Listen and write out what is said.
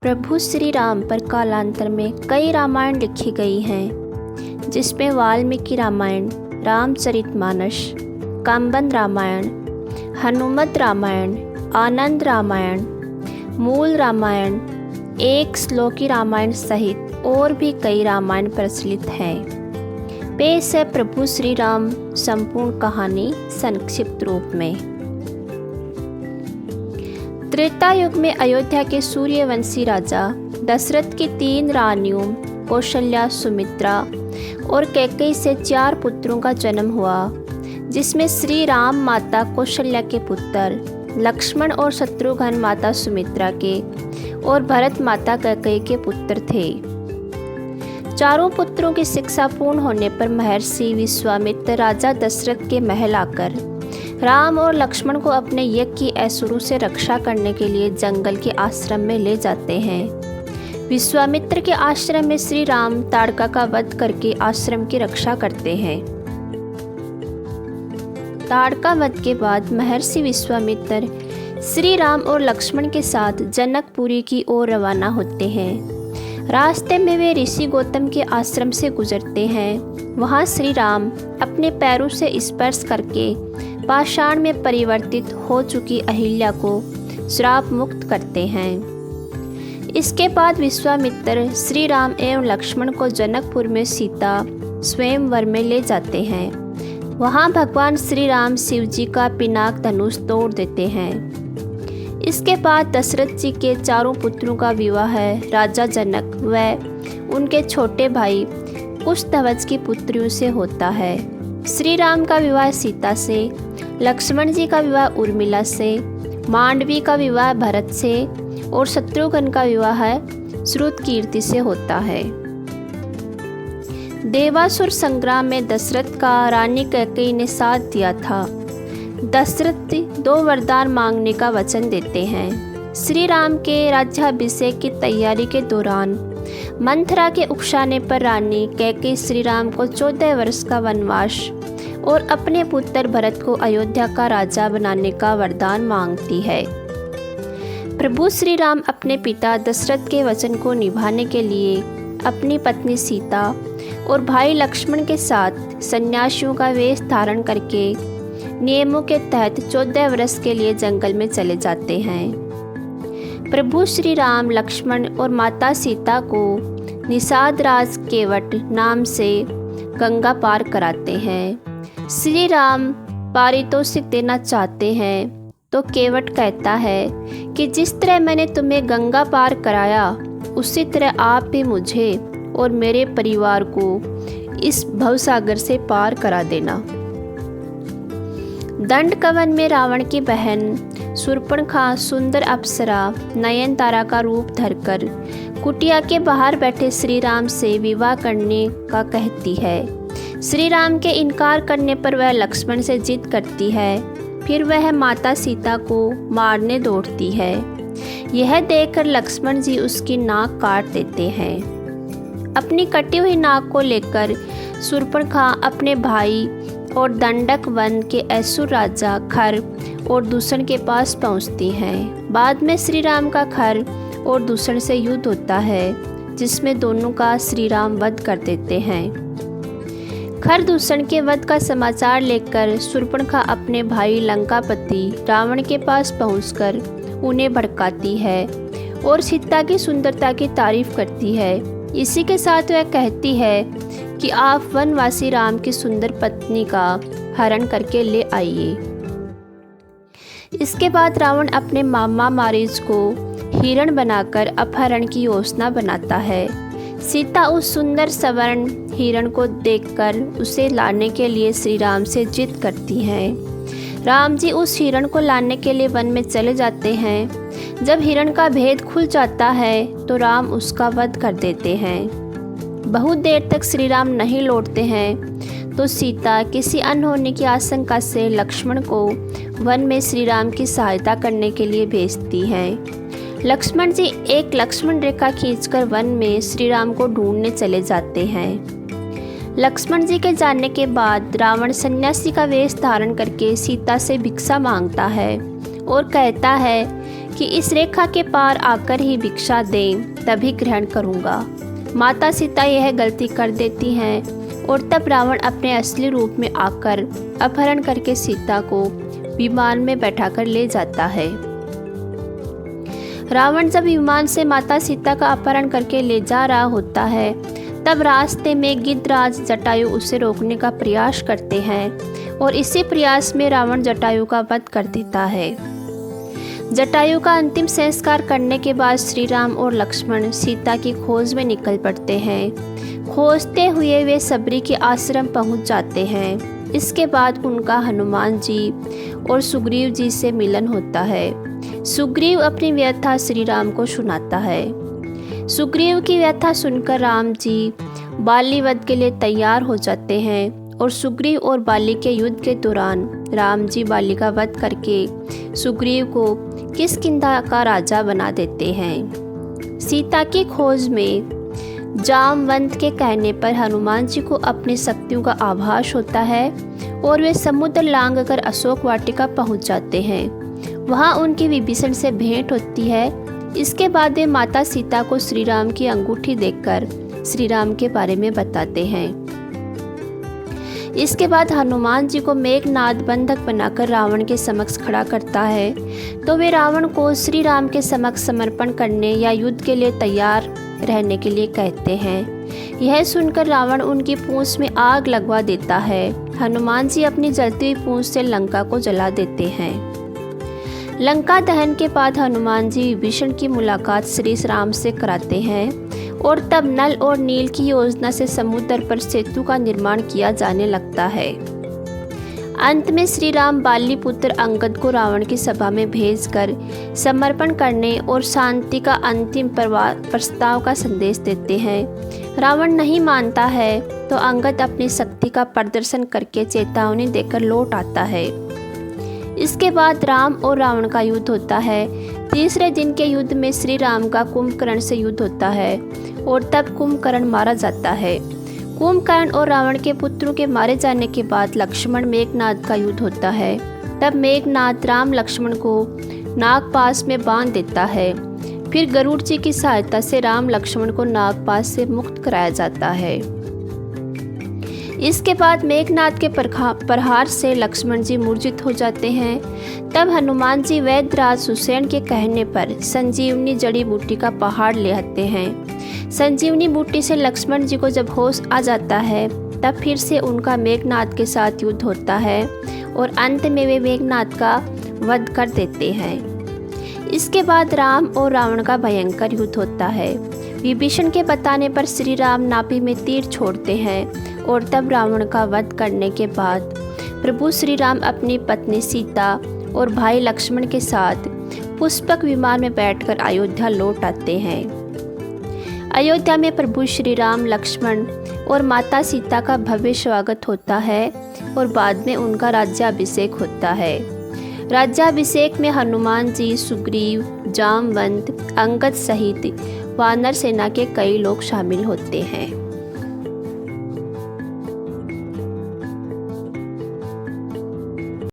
प्रभु श्री राम पर कालांतर में कई रामायण लिखी गई हैं, जिसमें वाल्मीकि रामायण, रामचरितमानस, कंबन रामायण, हनुमत रामायण, आनंद रामायण, मूल रामायण, एक श्लोकी रामायण सहित और भी कई रामायण प्रचलित हैं। पेश है प्रभु श्री राम संपूर्ण कहानी संक्षिप्त रूप में। त्रेता युग में अयोध्या के सूर्यवंशी राजा दशरथ की 3 रानियों कौशल्या, सुमित्रा और कैकेयी से 4 पुत्रों का जन्म हुआ, जिसमें श्री राम माता कौशल्या के पुत्र, लक्ष्मण और शत्रुघ्न माता सुमित्रा के और भरत माता कैकेयी के पुत्र थे। चारों पुत्रों की शिक्षा पूर्ण होने पर महर्षि विश्वामित्र राजा दशरथ के महल आकर राम और लक्ष्मण को अपने यज्ञ की असुरों से रक्षा करने के लिए जंगल के आश्रम में ले जाते हैं। विश्वामित्र के आश्रम में श्री राम ताड़का का वध करके आश्रम की रक्षा करते हैं। ताड़का वध के बाद महर्षि विश्वामित्र श्री राम और लक्ष्मण के साथ जनकपुरी की ओर रवाना होते हैं। रास्ते में वे ऋषि गौतम के आश्रम से गुजरते हैं। वहां श्री राम अपने पैरों से स्पर्श करके पाषाण में परिवर्तित हो चुकी अहिल्या को श्राप मुक्त करते हैं। इसके बाद विश्वामित्र श्री राम एवं लक्ष्मण को जनकपुर में सीता स्वयंवर में ले जाते हैं। वहां भगवान श्री राम शिव जी का पिनाक धनुष तोड़ देते हैं। इसके बाद दशरथ जी के 4 पुत्रों का विवाह राजा जनक व उनके छोटे भाई कुशध्वज की पुत्रियों से होता है। श्री राम का विवाह सीता से, लक्ष्मण जी का विवाह उर्मिला से, मांडवी का विवाह भरत से और शत्रुघ्न का विवाह श्रुतकीर्ति से होता है। देवासुर संग्राम में दशरथ का रानी कैकेयी ने साथ दिया था। दशरथ 2 वरदान मांगने का वचन देते हैं। श्री राम के राज्याभिषेक की तैयारी के दौरान मंथरा के उकसाने पर रानी कैकेयी श्री राम को 14 वर्ष का वनवास और अपने पुत्र भरत को अयोध्या का राजा बनाने का वरदान मांगती है। प्रभु श्री राम अपने पिता दशरथ के वचन को निभाने के लिए अपनी पत्नी सीता और भाई लक्ष्मण के साथ सन्यासियों का वेश धारण करके नियमों के तहत 14 वर्ष के लिए जंगल में चले जाते हैं। प्रभु श्री राम लक्ष्मण और माता सीता को निषाद राज केवट नाम से गंगा पार कराते हैं। श्री राम पारितोषिक देना चाहते हैं तो केवट कहता है कि जिस तरह मैंने तुम्हें गंगा पार कराया, उसी तरह आप भी मुझे और मेरे परिवार को इस भवसागर से पार करा देना। दंडकवन में रावण की बहन शूर्पणखा सुंदर अप्सरा नयनतारा का रूप धरकर कुटिया के बाहर बैठे श्री राम से विवाह करने का कहती है। श्री राम के इनकार करने पर वह लक्ष्मण से जिद करती है। फिर वह माता सीता को मारने दौड़ती है। यह देखकर लक्ष्मण जी उसकी नाक काट देते हैं। अपनी कटी हुई नाक को लेकर शूर्पणखा अपने भाई और दंडक वन के असुर राजा खर और दूषण के पास पहुंचती हैं। बाद में श्री राम का खर और दूषण से युद्ध होता है, जिसमें दोनों का श्री राम वध कर देते हैं। खर दूषण के वध का समाचार लेकर शूर्पणखा अपने भाई लंकापति रावण के पास पहुंचकर उन्हें भड़काती है और सीता की सुंदरता की तारीफ करती है। इसी के साथ वह कहती है कि आप वनवासी राम की सुंदर पत्नी का हरण करके ले आइए। इसके बाद रावण अपने मामा मारीच को हिरण बनाकर अपहरण की योजना बनाता है। सीता उस सुंदर सवर्ण हिरण को देखकर उसे लाने के लिए श्री राम से जिद करती हैं। राम जी उस हिरण को लाने के लिए वन में चले जाते हैं। जब हिरण का भेद खुल जाता है तो राम उसका वध कर देते हैं। बहुत देर तक श्री राम नहीं लौटते हैं तो सीता किसी अनहोनी की आशंका से लक्ष्मण को वन में श्री राम की सहायता करने के लिए भेजती हैं। लक्ष्मण जी एक लक्ष्मण रेखा खींचकर वन में श्री राम को ढूंढने चले जाते हैं। लक्ष्मण जी के जाने के बाद रावण सन्यासी का वेश धारण करके सीता से भिक्षा मांगता है और कहता है कि इस रेखा के पार आकर ही भिक्षा दें, तभी ग्रहण करूँगा। माता सीता यह गलती कर देती हैं और तब रावण अपने असली रूप में आकर अपहरण करके सीता को विमान में बैठाकर ले जाता है। रावण जब विमान से माता सीता का अपहरण करके ले जा रहा होता है, तब रास्ते में गिद्धराज जटायु उसे रोकने का प्रयास करते हैं और इसी प्रयास में रावण जटायु का वध कर देता है। जटायु का अंतिम संस्कार करने के बाद श्री राम और लक्ष्मण सीता की खोज में निकल पड़ते हैं। खोजते हुए वे सबरी के आश्रम पहुंच जाते हैं। इसके बाद उनका हनुमान जी और सुग्रीव जी से मिलन होता है। सुग्रीव अपनी व्यथा श्री राम को सुनाता है। सुग्रीव की व्यथा सुनकर राम जी बाली वध के लिए तैयार हो जाते हैं और सुग्रीव और बाली के युद्ध के दौरान राम जी बाली का वध करके सुग्रीव को किष्किंधा का राजा बना देते हैं। सीता की खोज में जामवंत के कहने पर हनुमान जी को अपनी शक्तियों का आभास होता है और वे समुद्र लांघ कर अशोक वाटिका पहुंच जाते हैं। वहां उनकी विभीषण से भेंट होती है। इसके बाद वे माता सीता को श्री राम की अंगूठी देखकर श्री राम के बारे में बताते हैं। इसके बाद हनुमान जी को मेघनाद बंधक बनाकर रावण के समक्ष खड़ा करता है, तो वे रावण को श्री राम के समक्ष समर्पण करने या युद्ध के लिए तैयार रहने के लिए कहते हैं। यह सुनकर रावण उनकी पूंछ में आग लगवा देता है। हनुमान जी अपनी जलती हुई पूंछ से लंका को जला देते हैं। लंका दहन के बाद हनुमान जी विभीषण की मुलाकात श्री राम से कराते हैं और तब नल और नील की योजना से समुद्र पर सेतु का निर्माण किया जाने लगता है। अंत में श्री राम बाली पुत्र अंगद को रावण की सभा में भेजकर समर्पण करने और शांति का अंतिम प्रस्ताव का संदेश देते हैं। रावण नहीं मानता है तो अंगद अपनी शक्ति का प्रदर्शन करके चेतावनी देकर लौट आता है। इसके बाद राम और रावण का युद्ध होता है। तीसरे दिन के युद्ध में श्री राम का कुंभकर्ण से युद्ध होता है और तब कुंभकर्ण मारा जाता है। कुंभकर्ण और रावण के पुत्रों के मारे जाने के बाद लक्ष्मण मेघनाद का युद्ध होता है। तब मेघनाद राम लक्ष्मण को नागपाश में बांध देता है। फिर गरुड़ जी की सहायता से राम लक्ष्मण को नागपाश से मुक्त कराया जाता है। इसके बाद मेघनाद के प्रहार से लक्ष्मण जी मूर्छित हो जाते हैं। तब हनुमान जी वैद्यराज सुसेन के कहने पर संजीवनी जड़ी बूटी का पहाड़ ले आते हैं। संजीवनी बूटी से लक्ष्मण जी को जब होश आ जाता है, तब फिर से उनका मेघनाद के साथ युद्ध होता है और अंत में वे मेघनाद का वध कर देते हैं। इसके बाद राम और रावण का भयंकर युद्ध होता है। विभीषण के बताने पर श्री राम नाभि में तीर छोड़ते हैं और तब रावण का वध करने के बाद प्रभु श्री राम अपनी पत्नी सीता और भाई लक्ष्मण के साथ पुष्पक विमान में बैठकर अयोध्या लौट आते हैं। अयोध्या में प्रभु श्री राम, लक्ष्मण और माता सीता का भव्य स्वागत होता है और बाद में उनका राज्याभिषेक होता है। राज्याभिषेक में हनुमान जी, सुग्रीव, जामवंत, अंगद सहित वानर सेना के कई लोग शामिल होते हैं।